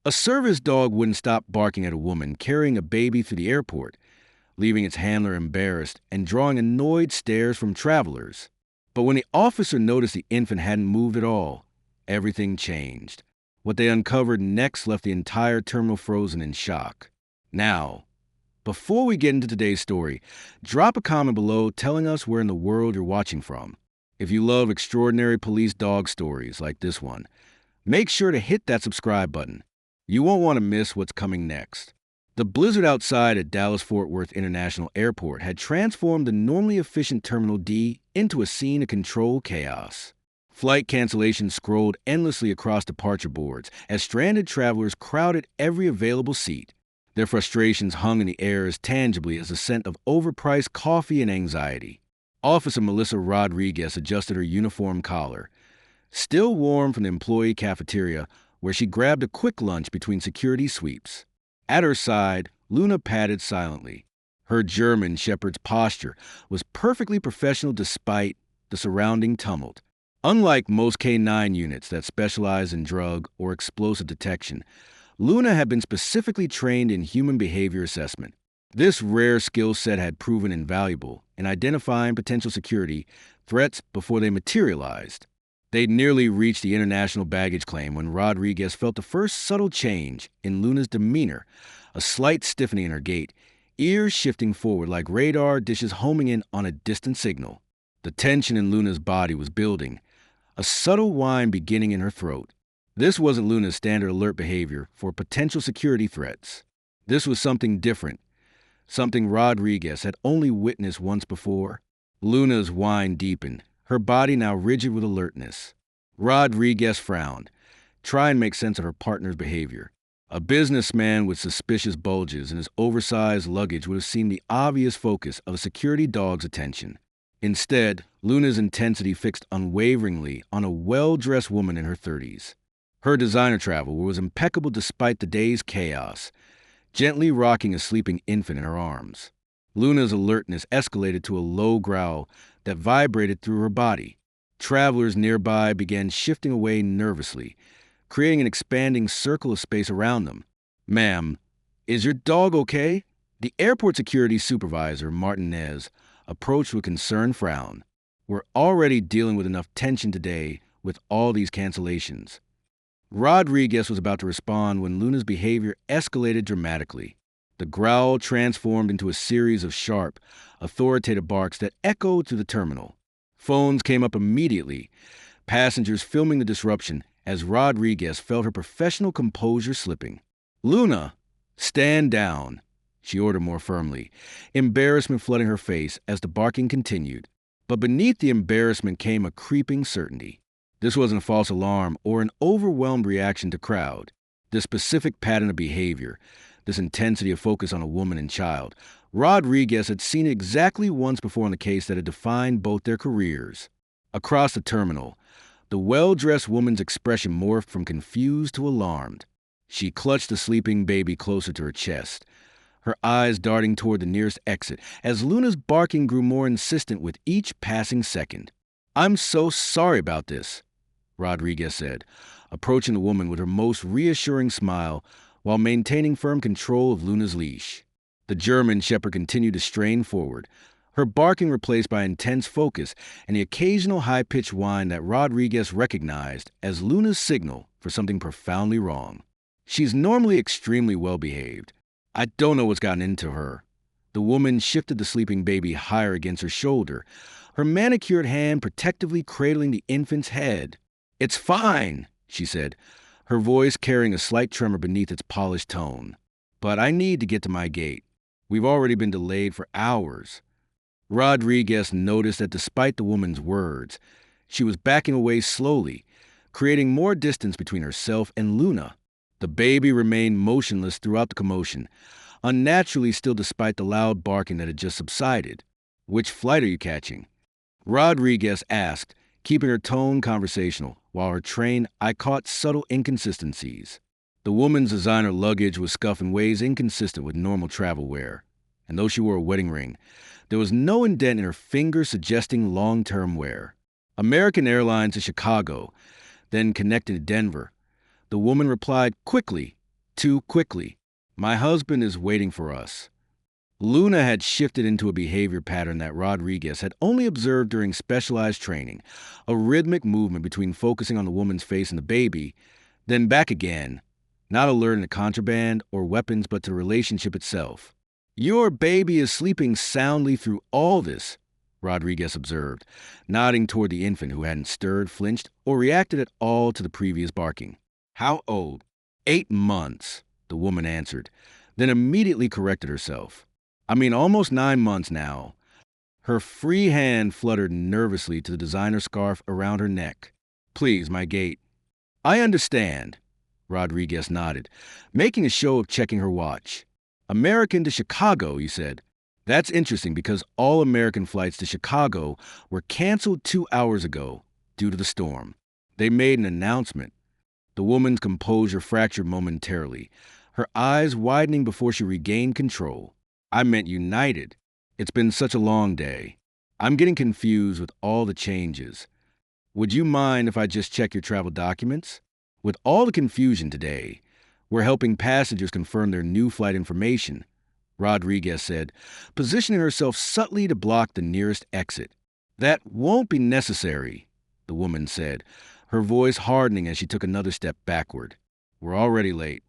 A service dog wouldn't stop barking at a woman carrying a baby through the airport, leaving its handler embarrassed and drawing annoyed stares from travelers. But when the officer noticed the infant hadn't moved at all, everything changed. What they uncovered next left the entire terminal frozen in shock. Now, before we get into today's story, drop a comment below telling us where in the world you're watching from. If you love extraordinary police dog stories like this one, make sure to hit that subscribe button. You won't want to miss what's coming next. The blizzard outside at Dallas-Fort Worth International Airport had transformed the normally efficient Terminal D into a scene of controlled chaos. Flight cancellations scrolled endlessly across departure boards as stranded travelers crowded every available seat. Their frustrations hung in the air as tangibly as the scent of overpriced coffee and anxiety. Officer Melissa Rodriguez adjusted her uniform collar. Still warm from the employee cafeteria, where she grabbed a quick lunch between security sweeps. At her side, Luna padded silently. Her German shepherd's posture was perfectly professional despite the surrounding tumult. Unlike most K-9 units that specialize in drug or explosive detection, Luna had been specifically trained in human behavior assessment. This rare skill set had proven invaluable in identifying potential security threats before they materialized. They'd nearly reached the international baggage claim when Rodriguez felt the first subtle change in Luna's demeanor, a slight stiffening in her gait, ears shifting forward like radar dishes homing in on a distant signal. The tension in Luna's body was building, a subtle whine beginning in her throat. This wasn't Luna's standard alert behavior for potential security threats. This was something different, something Rodriguez had only witnessed once before. Luna's whine deepened, her body now rigid with alertness. Rodriguez frowned, trying to make sense of her partner's behavior. A businessman with suspicious bulges in his oversized luggage would have seemed the obvious focus of a security dog's attention. Instead, Luna's intensity fixed unwaveringly on a well-dressed woman in her 30s. Her designer travel was impeccable despite the day's chaos, gently rocking a sleeping infant in her arms. Luna's alertness escalated to a low growl that vibrated through her body. Travelers nearby began shifting away nervously, creating an expanding circle of space around them. "Ma'am, is your dog okay?" The airport security supervisor, Martinez, approached with a concerned frown. "We're already dealing with enough tension today with all these cancellations." Rodriguez was about to respond when Luna's behavior escalated dramatically. The growl transformed into a series of sharp, authoritative barks that echoed through the terminal. Phones came up immediately, passengers filming the disruption as Rodriguez felt her professional composure slipping. "Luna, stand down," she ordered more firmly, embarrassment flooding her face as the barking continued. But beneath the embarrassment came a creeping certainty. This wasn't a false alarm or an overwhelmed reaction to crowd. This specific pattern of behavior, this intensity of focus on a woman and child, Rodriguez had seen it exactly once before in the case that had defined both their careers. Across the terminal, the well-dressed woman's expression morphed from confused to alarmed. She clutched the sleeping baby closer to her chest, her eyes darting toward the nearest exit as Luna's barking grew more insistent with each passing second. "I'm so sorry about this," Rodriguez said, approaching the woman with her most reassuring smile while maintaining firm control of Luna's leash. The German shepherd continued to strain forward, her barking replaced by intense focus and the occasional high-pitched whine that Rodriguez recognized as Luna's signal for something profoundly wrong. "She's normally extremely well-behaved. I don't know what's gotten into her." The woman shifted the sleeping baby higher against her shoulder, her manicured hand protectively cradling the infant's head. "It's fine," she said, her voice carrying a slight tremor beneath its polished tone. "But I need to get to my gate. We've already been delayed for hours." Rodriguez noticed that despite the woman's words, she was backing away slowly, creating more distance between herself and Luna. The baby remained motionless throughout the commotion, unnaturally still despite the loud barking that had just subsided. "Which flight are you catching?" Rodriguez asked, keeping her tone conversational, while her trained eye caught subtle inconsistencies. The woman's designer luggage was scuffed in ways inconsistent with normal travel wear, and though she wore a wedding ring, there was no indent in her finger suggesting long-term wear. "American Airlines to Chicago, then connected to Denver." The woman replied quickly, Too quickly. My husband is waiting for us. Luna had shifted into a behavior pattern that Rodriguez had only observed during specialized training, a rhythmic movement between focusing on the woman's face and the baby, then back again, not alerting to contraband or weapons but to the relationship itself. Your baby is sleeping soundly through all this, Rodriguez observed, nodding toward the infant who hadn't stirred, flinched, or reacted at all to the previous barking. How old? 8 months, the woman answered, then immediately corrected herself. I mean, almost 9 months now. Her free hand fluttered nervously to the designer scarf around her neck. Please, my gate. I understand, Rodriguez nodded, making a show of checking her watch. American to Chicago, you said. That's interesting because all American flights to Chicago were canceled 2 hours ago due to the storm. They made an announcement. The woman's composure fractured momentarily, her eyes widening before she regained control. I meant United. It's been such a long day. I'm getting confused with all the changes. Would you mind if I just check your travel documents? With all the confusion today, we're helping passengers confirm their new flight information, Rodriguez said, positioning herself subtly to block the nearest exit. That won't be necessary, the woman said, her voice hardening as she took another step backward. We're already late.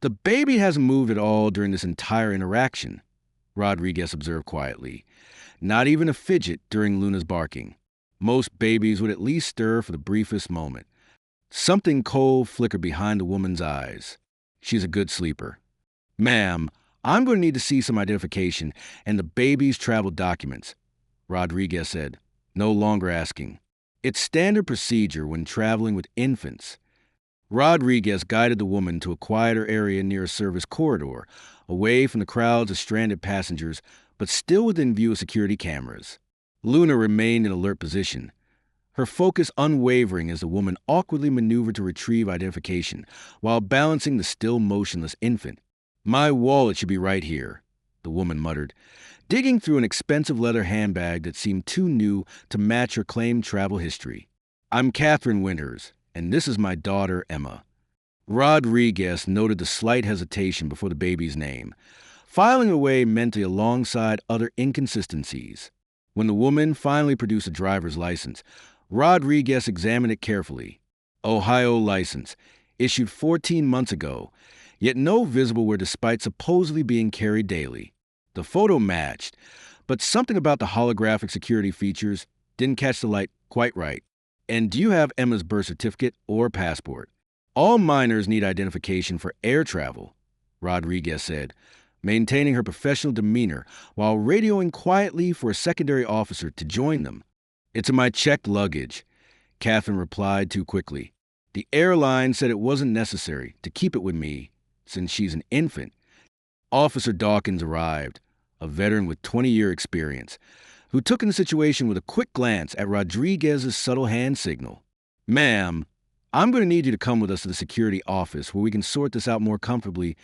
The baby hasn't moved at all during this entire interaction, Rodriguez observed quietly. Not even a fidget during Luna's barking. Most babies would at least stir for the briefest moment. Something cold flickered behind the woman's eyes. She's a good sleeper. Ma'am, I'm going to need to see some identification and the baby's travel documents, Rodriguez said, no longer asking. It's standard procedure when traveling with infants. Rodriguez guided the woman to a quieter area near a service corridor, away from the crowds of stranded passengers, but still within view of security cameras. Luna remained in alert position, her focus unwavering as the woman awkwardly maneuvered to retrieve identification while balancing the still motionless infant. My wallet should be right here, the woman muttered, digging through an expensive leather handbag that seemed too new to match her claimed travel history. I'm Catherine Winters, and this is my daughter, Emma. Rodriguez noted the slight hesitation before the baby's name, filing away mentally alongside other inconsistencies. When the woman finally produced a driver's license, Rodriguez examined it carefully. Ohio license, issued 14 months ago, yet no visible where despite supposedly being carried daily. The photo matched, but something about the holographic security features didn't catch the light quite right. And do you have Emma's birth certificate or passport? All minors need identification for air travel, Rodriguez said, maintaining her professional demeanor while radioing quietly for a secondary officer to join them. It's in my checked luggage, Catherine replied too quickly. The airline said it wasn't necessary to keep it with me since she's an infant. Officer Dawkins arrived, a veteran with 20-year experience, who took in the situation with a quick glance at Rodriguez's subtle hand signal. Ma'am, I'm going to need you to come with us to the security office where we can sort this out more comfortably,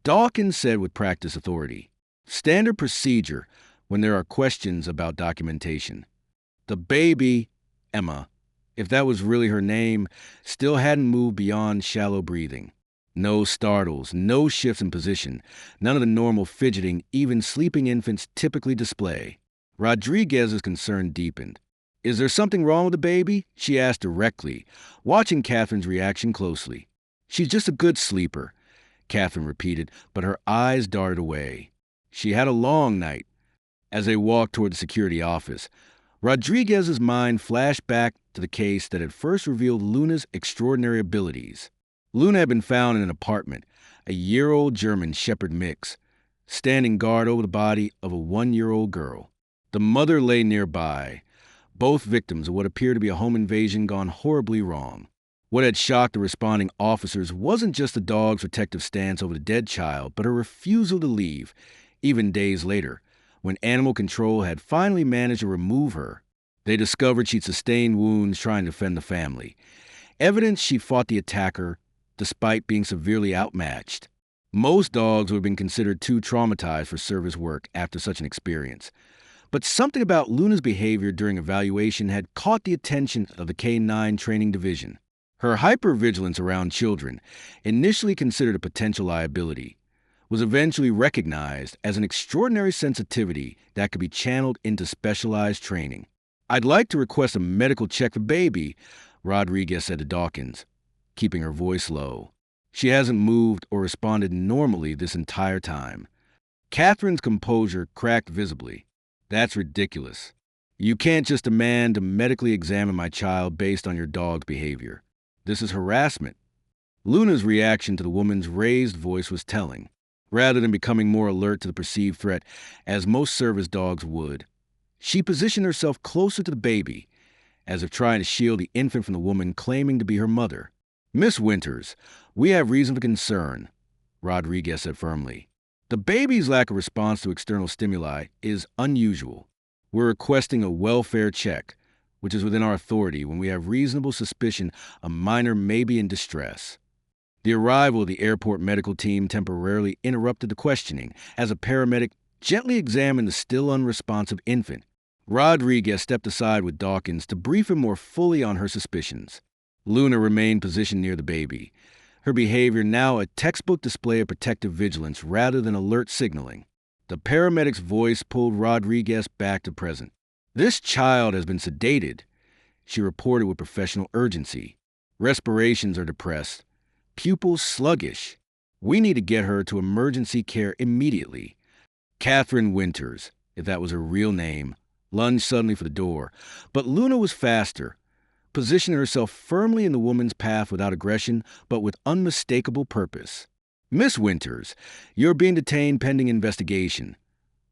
Dawkins said with practiced authority. Standard procedure when there are questions about documentation. The baby, Emma, if that was really her name, still hadn't moved beyond shallow breathing. No startles, no shifts in position, none of the normal fidgeting even sleeping infants typically display. Rodriguez's concern deepened. Is there something wrong with the baby? She asked directly, watching Catherine's reaction closely. She's just a good sleeper, Catherine repeated, but her eyes darted away. She had a long night. As they walked toward the security office, Rodriguez's mind flashed back to the case that had first revealed Luna's extraordinary abilities. Luna had been found in an apartment, a year-old German Shepherd mix, standing guard over the body of a 1-year-old girl. The mother lay nearby, both victims of what appeared to be a home invasion gone horribly wrong. What had shocked the responding officers wasn't just the dog's protective stance over the dead child, but her refusal to leave, even days later, when animal control had finally managed to remove her. They discovered she'd sustained wounds trying to defend the family, evidence she fought the attacker despite being severely outmatched. Most dogs would have been considered too traumatized for service work after such an experience. But something about Luna's behavior during evaluation had caught the attention of the K-9 training division. Her hypervigilance around children, initially considered a potential liability, was eventually recognized as an extraordinary sensitivity that could be channeled into specialized training. "I'd like to request a medical check for baby," Rodriguez said to Dawkins, keeping her voice low. She hasn't moved or responded normally this entire time. Catherine's composure cracked visibly. "That's ridiculous. You can't just demand to medically examine my child based on your dog's behavior. This is harassment." Luna's reaction to the woman's raised voice was telling. Rather than becoming more alert to the perceived threat, as most service dogs would, she positioned herself closer to the baby, as if trying to shield the infant from the woman claiming to be her mother. "Miss Winters, we have reason for concern," Rodriguez said firmly. "The baby's lack of response to external stimuli is unusual. We're requesting a welfare check, which is within our authority when we have reasonable suspicion a minor may be in distress." The arrival of the airport medical team temporarily interrupted the questioning as a paramedic gently examined the still unresponsive infant. Rodriguez stepped aside with Dawkins to brief him more fully on her suspicions. Luna remained positioned near the baby, her behavior now a textbook display of protective vigilance rather than alert signaling. The paramedic's voice pulled Rodriguez back to present. "This child has been sedated," she reported with professional urgency. "Respirations are depressed. Pupils sluggish. We need to get her to emergency care immediately." Catherine Winters, if that was her real name, lunged suddenly for the door, but Luna was faster, positioning herself firmly in the woman's path without aggression, but with unmistakable purpose. "Miss Winters, you're being detained pending investigation,"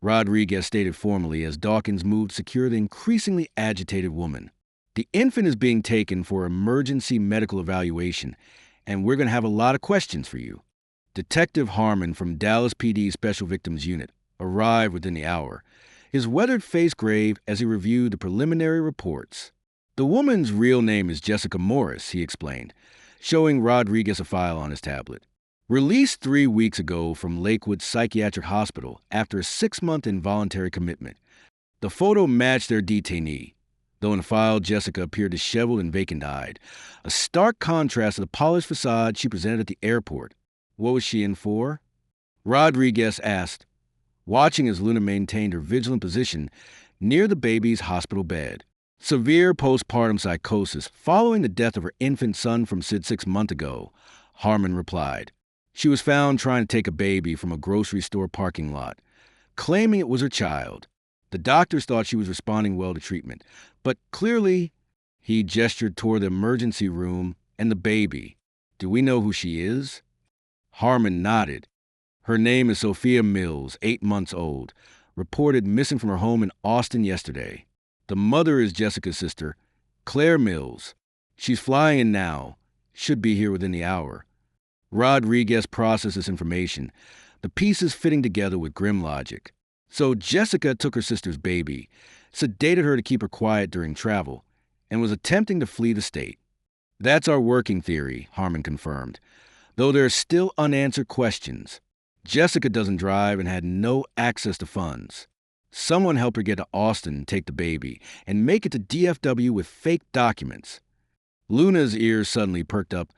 Rodriguez stated formally as Dawkins moved to secure the increasingly agitated woman. "The infant is being taken for emergency medical evaluation, and we're going to have a lot of questions for you." Detective Harmon from Dallas PD Special Victims Unit arrived within the hour, his weathered face grave as he reviewed the preliminary reports. "The woman's real name is Jessica Morris," he explained, showing Rodriguez a file on his tablet. "Released 3 weeks ago from Lakewood Psychiatric Hospital after a 6-month involuntary commitment." The photo matched their detainee, though in the file Jessica appeared disheveled and vacant-eyed, a stark contrast to the polished facade she presented at the airport. "What was she in for?" Rodriguez asked, watching as Luna maintained her vigilant position near the baby's hospital bed. "Severe postpartum psychosis following the death of her infant son from Sid 6 months ago," Harmon replied. "She was found trying to take a baby from a grocery store parking lot, claiming it was her child. The doctors thought she was responding well to treatment, but clearly," he gestured toward the emergency room and the baby. "Do we know who she is?" Harmon nodded. "Her name is Sophia Mills, 8 months old, reported missing from her home in Austin yesterday. The mother is Jessica's sister, Claire Mills. She's flying in now, should be here within the hour." Rodriguez processed this information, the pieces fitting together with grim logic. So Jessica took her sister's baby, sedated her to keep her quiet during travel, and was attempting to flee the state. "That's our working theory," Harmon confirmed, though there are still unanswered questions. Jessica doesn't drive and had no access to funds. Someone helped her get to Austin and take the baby, and make it to DFW with fake documents. Luna's ears suddenly perked up,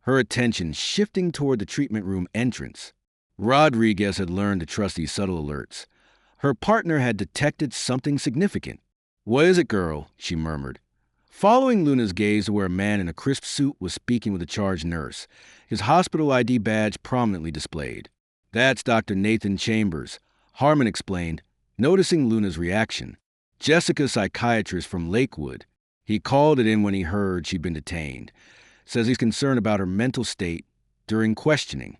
her attention shifting toward the treatment room entrance. Rodriguez had learned to trust these subtle alerts. Her partner had detected something significant. "What is it, girl?" she murmured, following Luna's gaze to where a man in a crisp suit was speaking with a charge nurse, his hospital ID badge prominently displayed. "That's Dr. Nathan Chambers," Harmon explained, noticing Luna's reaction. "Jessica's psychiatrist from Lakewood. He called it in when he heard she'd been detained. Says he's concerned about her mental state during questioning."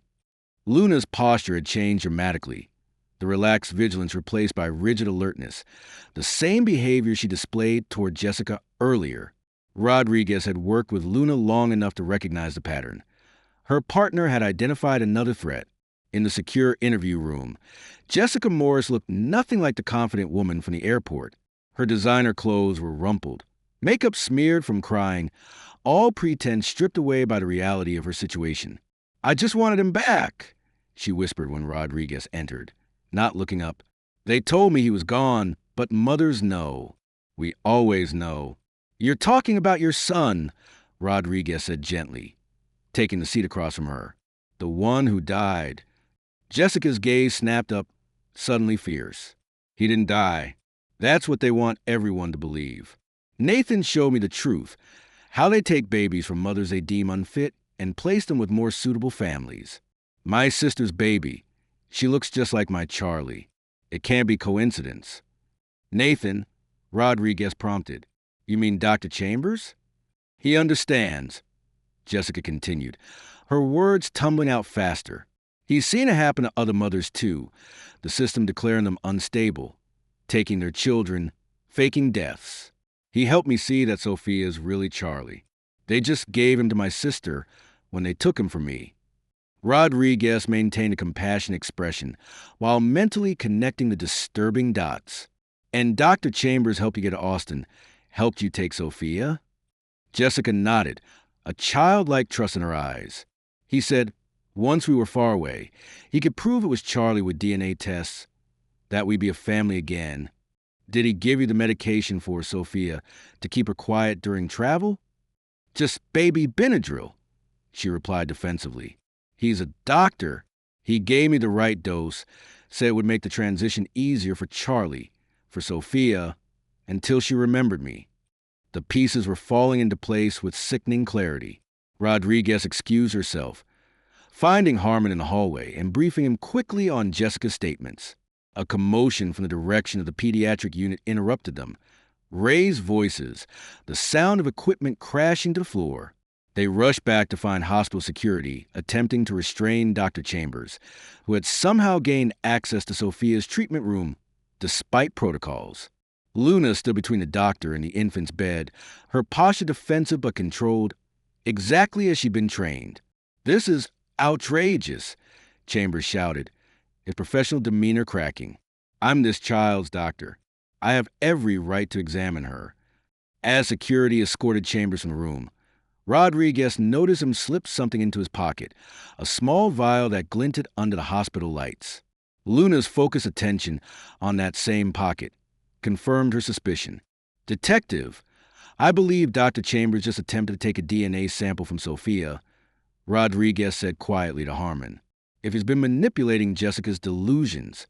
Luna's posture had changed dramatically, the relaxed vigilance replaced by rigid alertness, the same behavior she displayed toward Jessica earlier. Rodriguez had worked with Luna long enough to recognize the pattern. Her partner had identified another threat. In the secure interview room, Jessica Morris looked nothing like the confident woman from the airport. Her designer clothes were rumpled, makeup smeared from crying, all pretense stripped away by the reality of her situation. "I just wanted him back," she whispered when Rodriguez entered, not looking up. "They told me he was gone, but mothers know. We always know." "You're talking about your son," Rodriguez said gently, taking the seat across from her. The one who died. Jessica's gaze snapped up, suddenly fierce. He didn't die. That's what they want everyone to believe. Nathan showed me the truth, how they take babies from mothers they deem unfit and place them with more suitable families. My sister's baby. She looks just like my Charlie. It can't be coincidence. Nathan, Rodriguez prompted. You mean Dr. Chambers? He understands, Jessica continued, her words tumbling out faster. He's seen it happen to other mothers too, the system declaring them unstable, taking their children, faking deaths. He helped me see that Sophia is really Charlie. They just gave him to my sister when they took him from me. Rodriguez maintained a compassionate expression while mentally connecting the disturbing dots. And Dr. Chambers helped you get to Austin, helped you take Sophia? Jessica nodded, a childlike trust in her eyes. He said, once we were far away, he could prove it was Charlie with DNA tests, that we'd be a family again. Did he give you the medication for Sophia to keep her quiet during travel? Just baby Benadryl, she replied defensively. He's a doctor. He gave me the right dose, said it would make the transition easier for Charlie, for Sophia, until she remembered me. The pieces were falling into place with sickening clarity. Rodriguez excused herself, finding Harmon in the hallway and briefing him quickly on Jessica's statements. A commotion from the direction of the pediatric unit interrupted them. Raised voices, the sound of equipment crashing to the floor. They rushed back to find hospital security attempting to restrain Dr. Chambers, who had somehow gained access to Sophia's treatment room despite protocols. Luna stood between the doctor and the infant's bed, her posture defensive but controlled, exactly as she'd been trained. This is outrageous, Chambers shouted, his professional demeanor cracking. I'm this child's doctor. I have every right to examine her. As security escorted Chambers from the room, Rodriguez noticed him slip something into his pocket, a small vial that glinted under the hospital lights. Luna's focused attention on that same pocket confirmed her suspicion. Detective, I believe Dr. Chambers just attempted to take a DNA sample from Sophia, Rodriguez said quietly to Harmon. If he's been manipulating Jessica's delusions.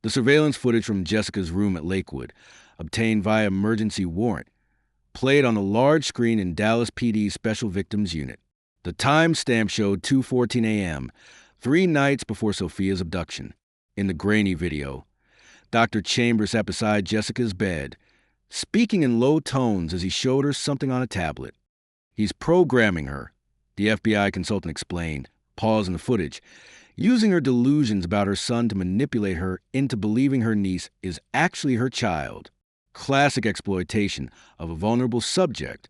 The surveillance footage from Jessica's room at Lakewood, obtained via emergency warrant, played on a large screen in Dallas PD's Special Victims Unit. The timestamp showed 2:14 a.m., 3 nights before Sophia's abduction. In the grainy video, Dr. Chambers sat beside Jessica's bed, speaking in low tones as he showed her something on a tablet. He's programming her, the FBI consultant explained, pausing the footage, using her delusions about her son to manipulate her into believing her niece is actually her child. Classic exploitation of a vulnerable subject.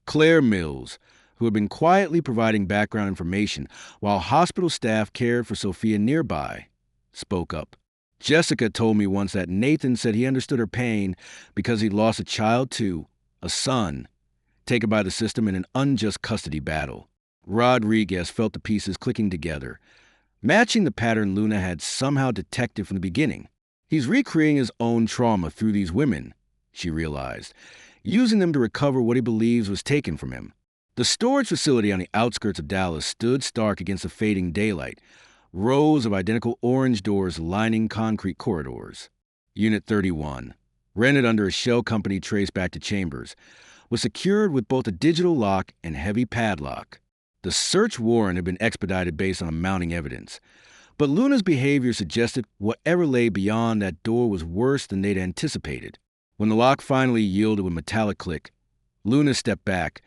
Claire Mills, who had been quietly providing background information while hospital staff cared for Sophia nearby, spoke up. Jessica told me once that Nathan said he understood her pain because he'd lost a child too, a son, taken by the system in an unjust custody battle. Rodriguez felt the pieces clicking together, matching the pattern Luna had somehow detected from the beginning. He's recreating his own trauma through these women, she realized, using them to recover what he believes was taken from him. The storage facility on the outskirts of Dallas stood stark against the fading daylight, rows of identical orange doors lining concrete corridors. Unit 31, rented under a shell company traced back to Chambers, was secured with both a digital lock and heavy padlock. The search warrant had been expedited based on mounting evidence, but Luna's behavior suggested whatever lay beyond that door was worse than they'd anticipated. When the lock finally yielded with a metallic click, Luna stepped back,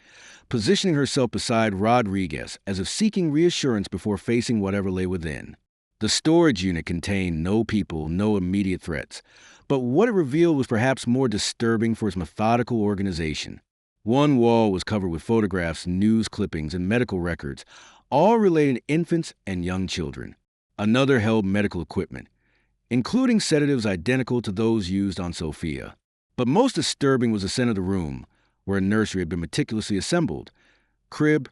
positioning herself beside Rodriguez as if seeking reassurance before facing whatever lay within. The storage unit contained no people, no immediate threats, but what it revealed was perhaps more disturbing for its methodical organization. One wall was covered with photographs, news clippings, and medical records, all relating to infants and young children. Another held medical equipment, including sedatives identical to those used on Sophia. But most disturbing was the center of the room, where a nursery had been meticulously assembled. Crib,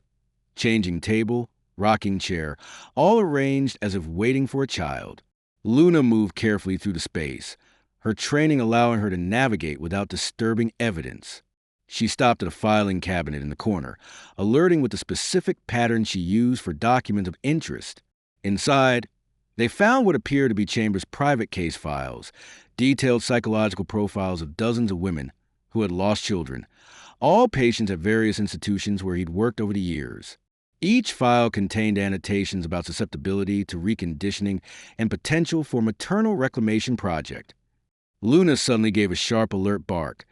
changing table, rocking chair, all arranged as if waiting for a child. Luna moved carefully through the space, her training allowing her to navigate without disturbing evidence. She stopped at a filing cabinet in the corner, alerting with the specific pattern she used for documents of interest. Inside, they found what appeared to be Chambers' private case files, detailed psychological profiles of dozens of women who had lost children, all patients at various institutions where he'd worked over the years. Each file contained annotations about susceptibility to reconditioning and potential for maternal reclamation project. Luna suddenly gave a sharp alert bark,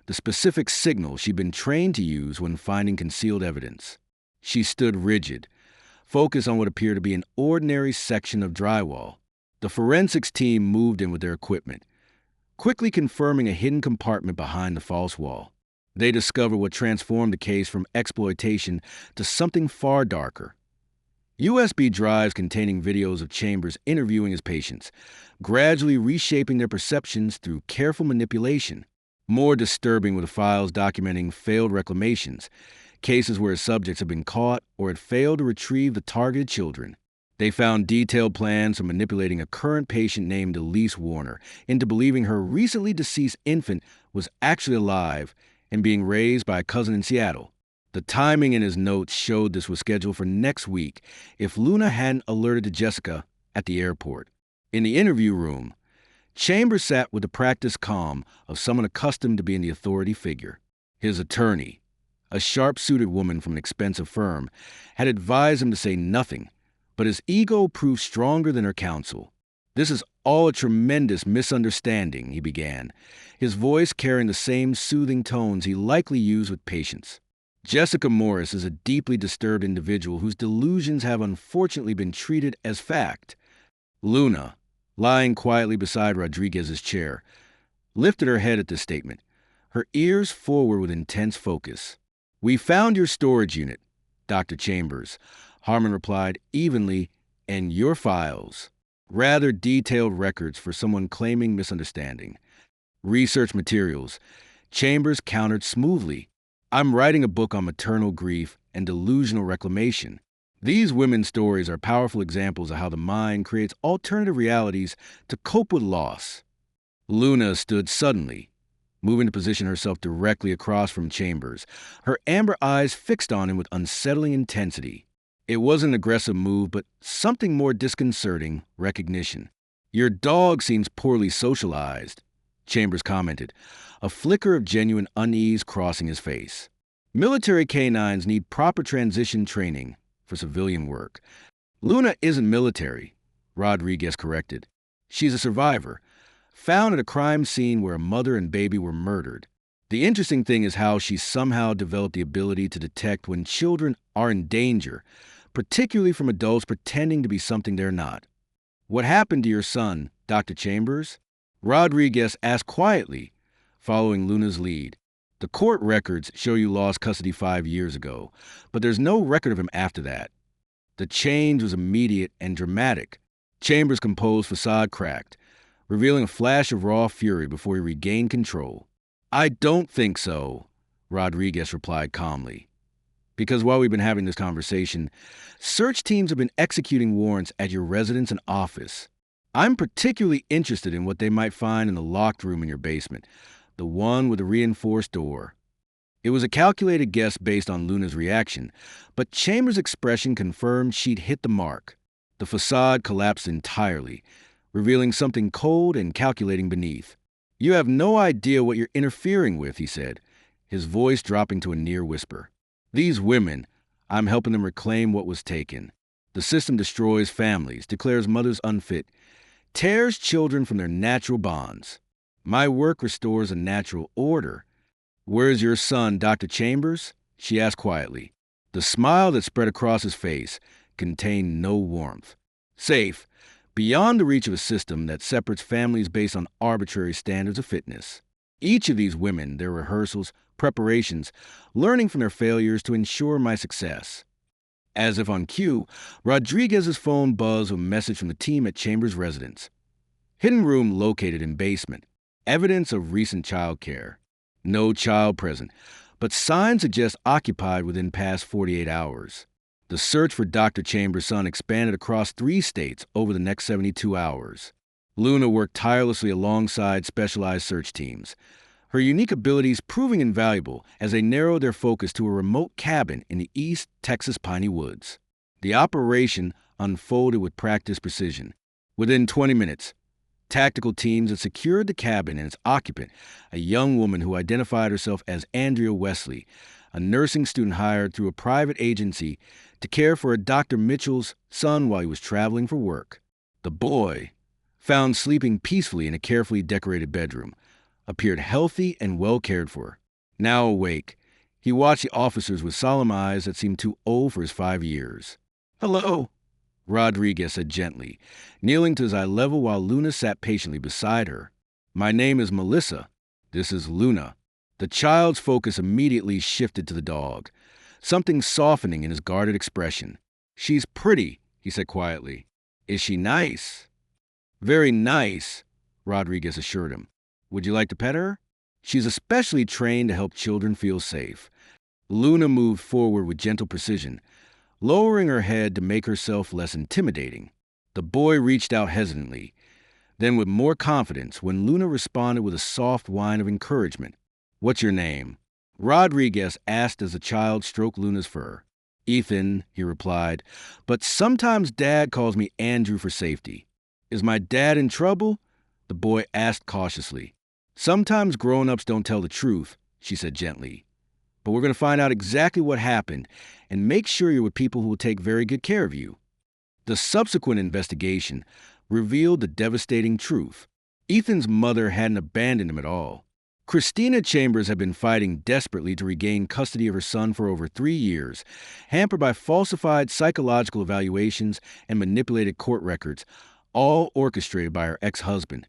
the specific signal she'd been trained to use when finding concealed evidence. She stood rigid, focused on what appeared to be an ordinary section of drywall. The forensics team moved in with their equipment, quickly confirming a hidden compartment behind the false wall. They discovered what transformed the case from exploitation to something far darker. USB drives containing videos of Chambers interviewing his patients, gradually reshaping their perceptions through careful manipulation. More disturbing were the files documenting failed reclamations, cases where his subjects had been caught or had failed to retrieve the targeted children. They found detailed plans for manipulating a current patient named Elise Warner into believing her recently deceased infant was actually alive and being raised by a cousin in Seattle. The timing in his notes showed this was scheduled for next week if Luna hadn't alerted to Jessica at the airport. In the interview room, Chambers sat with the practiced calm of someone accustomed to being the authority figure. His attorney, a sharp-suited woman from an expensive firm, had advised him to say nothing, but his ego proved stronger than her counsel. "This is all a tremendous misunderstanding," he began, his voice carrying the same soothing tones he likely used with patients. "Jessica Morris is a deeply disturbed individual whose delusions have unfortunately been treated as fact." Luna, lying quietly beside Rodriguez's chair, lifted her head at this statement, her ears forward with intense focus. "We found your storage unit, Dr. Chambers," Harmon replied evenly, "and your files. Rather detailed records for someone claiming misunderstanding. Research materials." Chambers countered smoothly. "I'm writing a book on maternal grief and delusional reclamation. These women's stories are powerful examples of how the mind creates alternative realities to cope with loss." Luna stood suddenly, moving to position herself directly across from Chambers, her amber eyes fixed on him with unsettling intensity. It wasn't an aggressive move, but something more disconcerting, recognition. "Your dog seems poorly socialized," Chambers commented, a flicker of genuine unease crossing his face. "Military canines need proper transition training for civilian work." "Luna isn't military," Rodriguez corrected. "She's a survivor, found at a crime scene where a mother and baby were murdered. The interesting thing is how she somehow developed the ability to detect when children are in danger, particularly from adults pretending to be something they're not." "What happened to your son, Dr. Chambers?" Rodriguez asked quietly, following Luna's lead. "The court records show you lost custody 5 years ago, but there's no record of him after that." The change was immediate and dramatic. Chambers' composed facade cracked, revealing a flash of raw fury before he regained control. "I don't think so," Rodriguez replied calmly. "Because while we've been having this conversation, search teams have been executing warrants at your residence and office. I'm particularly interested in what they might find in the locked room in your basement, the one with the reinforced door." It was a calculated guess based on Luna's reaction, but Chambers' expression confirmed she'd hit the mark. The facade collapsed entirely, revealing something cold and calculating beneath. "You have no idea what you're interfering with," he said, his voice dropping to a near whisper. "These women, I'm helping them reclaim what was taken. The system destroys families, declares mothers unfit, tears children from their natural bonds. My work restores a natural order." "Where's your son, Dr. Chambers?" she asked quietly. The smile that spread across his face contained no warmth. "Safe, beyond the reach of a system that separates families based on arbitrary standards of fitness. Each of these women, their rehearsals, preparations, learning from their failures to ensure my success." As if on cue, Rodriguez's phone buzzed with a message from the team at Chambers' residence. "Hidden room located in basement. Evidence of recent child care. No child present, but signs suggest occupied within past 48 hours. The search for Dr. Chambers' son expanded across 3 states over the next 72 hours. Luna worked tirelessly alongside specialized search teams, her unique abilities proving invaluable as they narrowed their focus to a remote cabin in the East Texas piney woods. The operation unfolded with practiced precision. Within 20 minutes, tactical teams had secured the cabin and its occupant, a young woman who identified herself as Andrea Wesley, a nursing student hired through a private agency to care for Dr. Mitchell's son while he was traveling for work. The boy, found sleeping peacefully in a carefully decorated bedroom, appeared healthy and well cared for. Now awake, he watched the officers with solemn eyes that seemed too old for his 5 years. "Hello," Rodriguez said gently, kneeling to his eye level while Luna sat patiently beside her. "My name is Melissa. This is Luna." The child's focus immediately shifted to the dog, something softening in his guarded expression. "She's pretty," he said quietly. "Is she nice?" "Very nice," Rodriguez assured him. "Would you like to pet her?" "She's especially trained to help children feel safe." Luna moved forward with gentle precision, lowering her head to make herself less intimidating. The boy reached out hesitantly, then with more confidence when Luna responded with a soft whine of encouragement. "What's your name?" Rodriguez asked as the child stroked Luna's fur. "Ethan," he replied, "but sometimes Dad calls me Andrew for safety." "Is my dad in trouble?" the boy asked cautiously. "Sometimes grown-ups don't tell the truth," she said gently. "But we're going to find out exactly what happened and make sure you're with people who will take very good care of you." The subsequent investigation revealed the devastating truth. Ethan's mother hadn't abandoned him at all. Christina Chambers had been fighting desperately to regain custody of her son for over 3 years, hampered by falsified psychological evaluations and manipulated court records, all orchestrated by her ex-husband,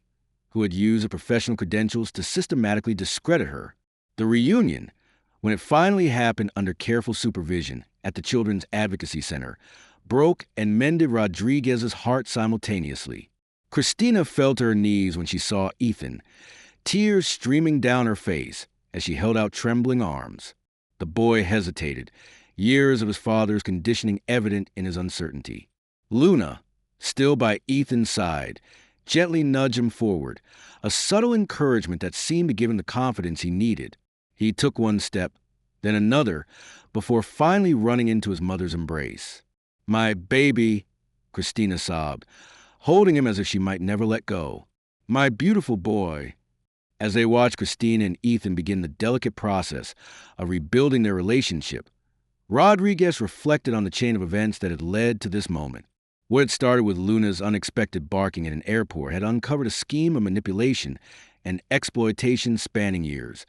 who had used her professional credentials to systematically discredit her. The reunion, when it finally happened under careful supervision at the Children's Advocacy Center, broke and mended Rodriguez's heart simultaneously. Christina fell to her knees when she saw Ethan, tears streaming down her face as she held out trembling arms. The boy hesitated, years of his father's conditioning evident in his uncertainty. Luna, still by Ethan's side, gently nudged him forward, a subtle encouragement that seemed to give him the confidence he needed. He took one step, then another, before finally running into his mother's embrace. "My baby," Christina sobbed, holding him as if she might never let go. "My beautiful boy." As they watched Christina and Ethan begin the delicate process of rebuilding their relationship, Rodriguez reflected on the chain of events that had led to this moment. What had started with Luna's unexpected barking at an airport had uncovered a scheme of manipulation and exploitation spanning years,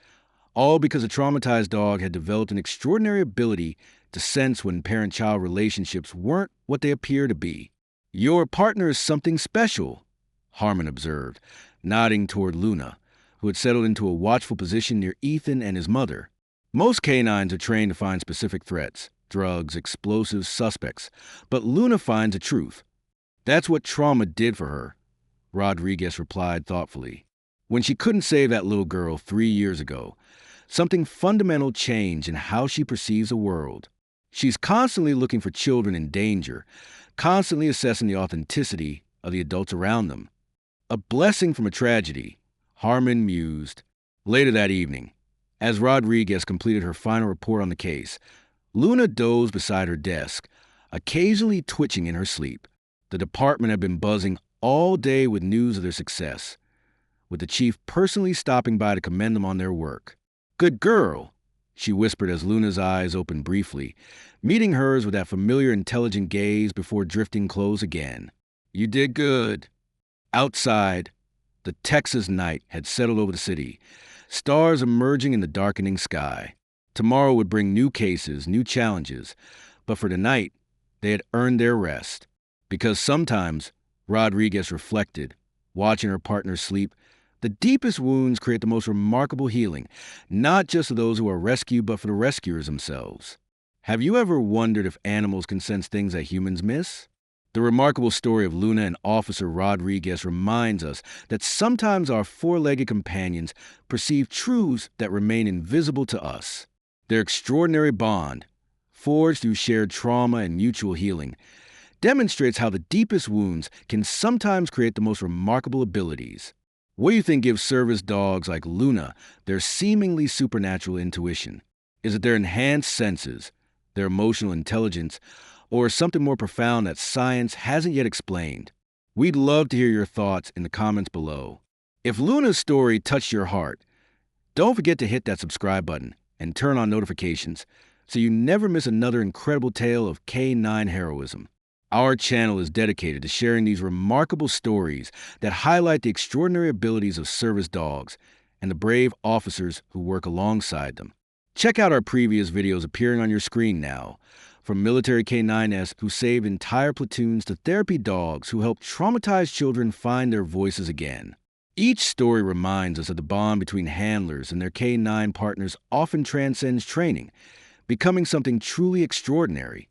all because a traumatized dog had developed an extraordinary ability to sense when parent-child relationships weren't what they appear to be. "Your partner is something special," Harmon observed, nodding toward Luna, who had settled into a watchful position near Ethan and his mother. "Most canines are trained to find specific threats, drugs, explosives, suspects, but Luna finds the truth. That's what trauma did for her," Rodriguez replied thoughtfully. "When she couldn't save that little girl 3 years ago, something fundamental changed in how she perceives the world. She's constantly looking for children in danger, constantly assessing the authenticity of the adults around them. A blessing from a tragedy," Harmon mused. Later that evening, as Rodriguez completed her final report on the case, Luna dozed beside her desk, occasionally twitching in her sleep. The department had been buzzing all day with news of their success, with the chief personally stopping by to commend them on their work. "Good girl," she whispered as Luna's eyes opened briefly, meeting hers with that familiar intelligent gaze before drifting close again. "You did good." Outside, the Texas night had settled over the city, stars emerging in the darkening sky. Tomorrow would bring new cases, new challenges, but for tonight, they had earned their rest. Because sometimes, Rodriguez reflected, watching her partner sleep, the deepest wounds create the most remarkable healing, not just for those who are rescued, but for the rescuers themselves. Have you ever wondered if animals can sense things that humans miss? The remarkable story of Luna and Officer Rodriguez reminds us that sometimes our four-legged companions perceive truths that remain invisible to us. Their extraordinary bond, forged through shared trauma and mutual healing, demonstrates how the deepest wounds can sometimes create the most remarkable abilities. What do you think gives service dogs like Luna their seemingly supernatural intuition? Is it their enhanced senses, their emotional intelligence, or something more profound that science hasn't yet explained? We'd love to hear your thoughts in the comments below. If Luna's story touched your heart, don't forget to hit that subscribe button and turn on notifications so you never miss another incredible tale of canine heroism. Our channel is dedicated to sharing these remarkable stories that highlight the extraordinary abilities of service dogs and the brave officers who work alongside them. Check out our previous videos appearing on your screen now, from military canines who saved entire platoons to therapy dogs who help traumatized children find their voices again. Each story reminds us that the bond between handlers and their canine partners often transcends training, becoming something truly extraordinary.